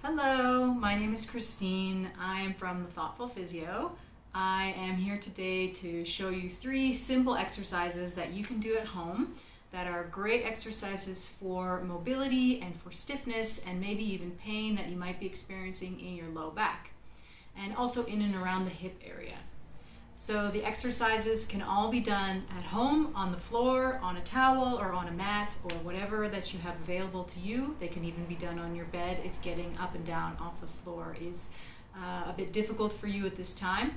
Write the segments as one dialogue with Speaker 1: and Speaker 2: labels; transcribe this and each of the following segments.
Speaker 1: Hello, my name is Christine. I am from the Thoughtful Physio. I am here today to show you 3 simple exercises that you can do at home that are great exercises for mobility and for stiffness and maybe even pain that you might be experiencing in your low back and also in and around the hip area. So the exercises can all be done at home, on the floor, on a towel, or on a mat, or whatever that you have available to you. They can even be done on your bed if getting up and down off the floor is a bit difficult for you at this time.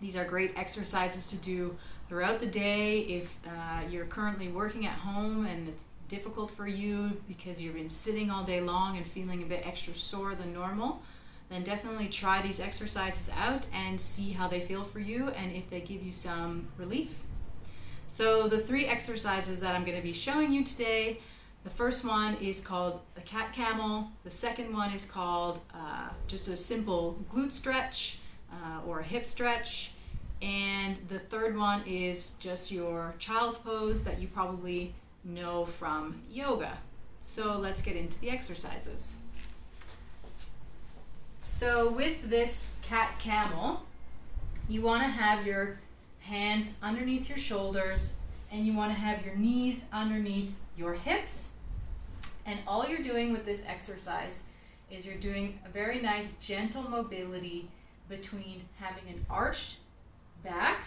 Speaker 1: These are great exercises to do throughout the day if you're currently working at home and it's difficult for you because you've been sitting all day long and feeling a bit extra sore than normal. Then definitely try these exercises out and see how they feel for you and if they give you some relief. So the 3 exercises that I'm going to be showing you today, the first one is called the cat camel, the second one is called just a simple glute stretch or a hip stretch, and the third one is just your child's pose that you probably know from yoga. So let's get into the exercises. So with this cat camel, you want to have your hands underneath your shoulders and you want to have your knees underneath your hips. And all you're doing with this exercise is you're doing a very nice gentle mobility between having an arched back,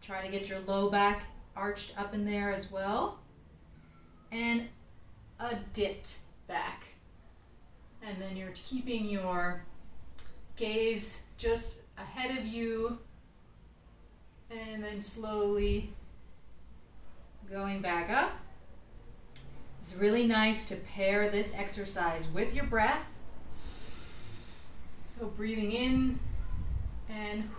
Speaker 1: try to get your low back arched up in there as well, and a dipped back. And then you're keeping your gaze just ahead of you and then slowly going back up. It's really nice to pair this exercise with your breath. So breathing in and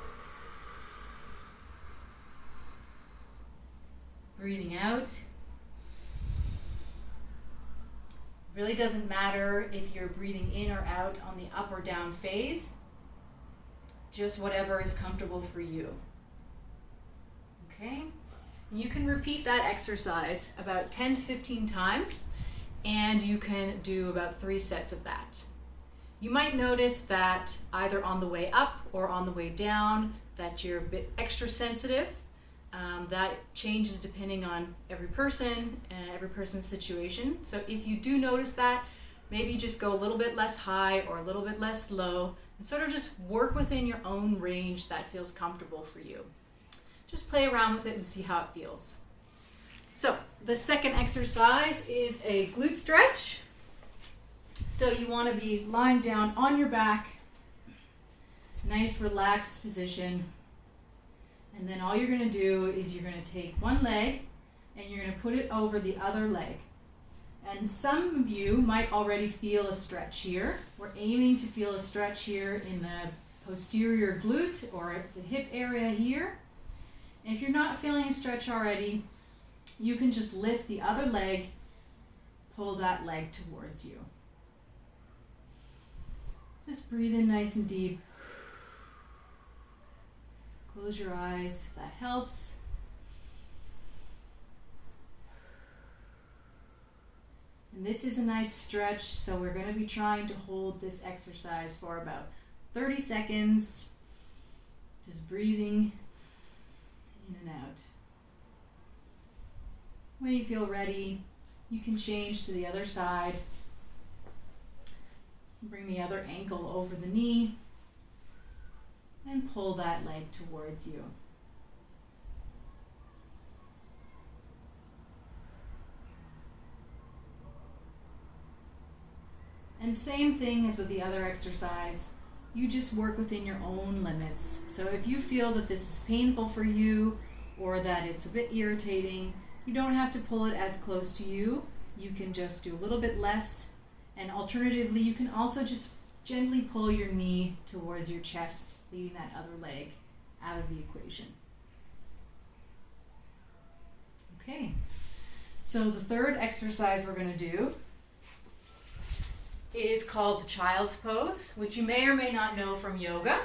Speaker 1: breathing out. Really doesn't matter if you're breathing in or out on the up or down phase, just whatever is comfortable for you. Okay? You can repeat that exercise about 10 to 15 times, and you can do about 3 sets of that. You might notice that either on the way up or on the way down that you're a bit extra sensitive. That changes depending on every person and every person's situation. So if you do notice that, maybe just go a little bit less high or a little bit less low and sort of just work within your own range that feels comfortable for you. Just play around with it and see how it feels. So the second exercise is a glute stretch. So you want to be lying down on your back, nice relaxed position. And then all you're going to do is you're going to take one leg and you're going to put it over the other leg. And some of you might already feel a stretch here. We're aiming to feel a stretch here in the posterior glute or the hip area here. And if you're not feeling a stretch already, you can just lift the other leg, pull that leg towards you. Just breathe in nice and deep. Close your eyes if that helps. And this is a nice stretch, so we're going to be trying to hold this exercise for about 30 seconds. Just breathing in and out. When you feel ready, you can change to the other side. Bring the other ankle over the knee. And pull that leg towards you. And same thing as with the other exercise, you just work within your own limits. So if you feel that this is painful for you or that it's a bit irritating, you don't have to pull it as close to you. You can just do a little bit less. And alternatively, you can also just gently pull your knee towards your chest, leaving that other leg out of the equation. Okay, so the third exercise we're going to do is called the child's pose, which you may or may not know from yoga.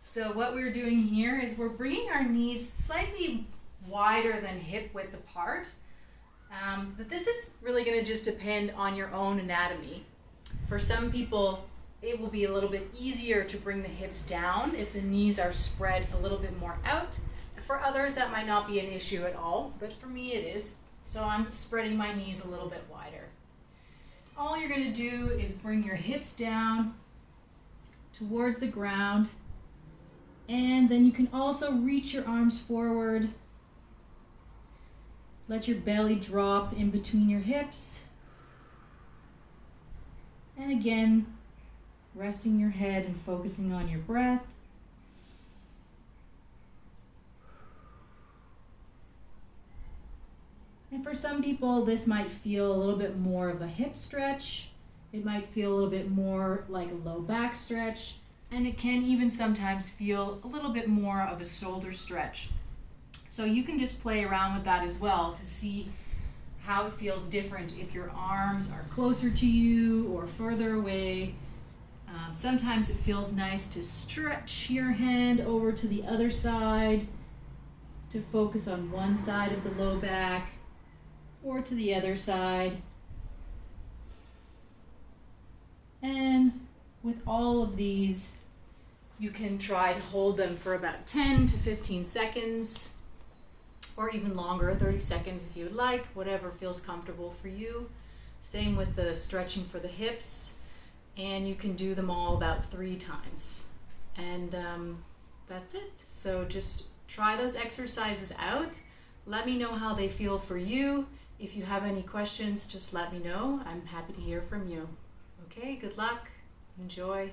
Speaker 1: So what we're doing here is we're bringing our knees slightly wider than hip width apart. But this is really going to just depend on your own anatomy. For some people, it will be a little bit easier to bring the hips down if the knees are spread a little bit more out. For others, that might not be an issue at all, but for me it is. So I'm spreading my knees a little bit wider. All you're going to do is bring your hips down towards the ground, and then you can also reach your arms forward. Let your belly drop in between your hips. And again, resting your head and focusing on your breath. And for some people, this might feel a little bit more of a hip stretch. It might feel a little bit more like a low back stretch. And it can even sometimes feel a little bit more of a shoulder stretch. So you can just play around with that as well to see how it feels different if your arms are closer to you or further away. Sometimes it feels nice to stretch your hand over to the other side to focus on one side of the low back, or to the other side. And with all of these, you can try to hold them for about 10 to 15 seconds, or even longer, 30 seconds if you would like, whatever feels comfortable for you. Same with the stretching for the hips, and you can do them all about 3 times. And that's it. So just try those exercises out. Let me know how they feel for you. If you have any questions, just let me know. I'm happy to hear from you. Okay, good luck. Enjoy.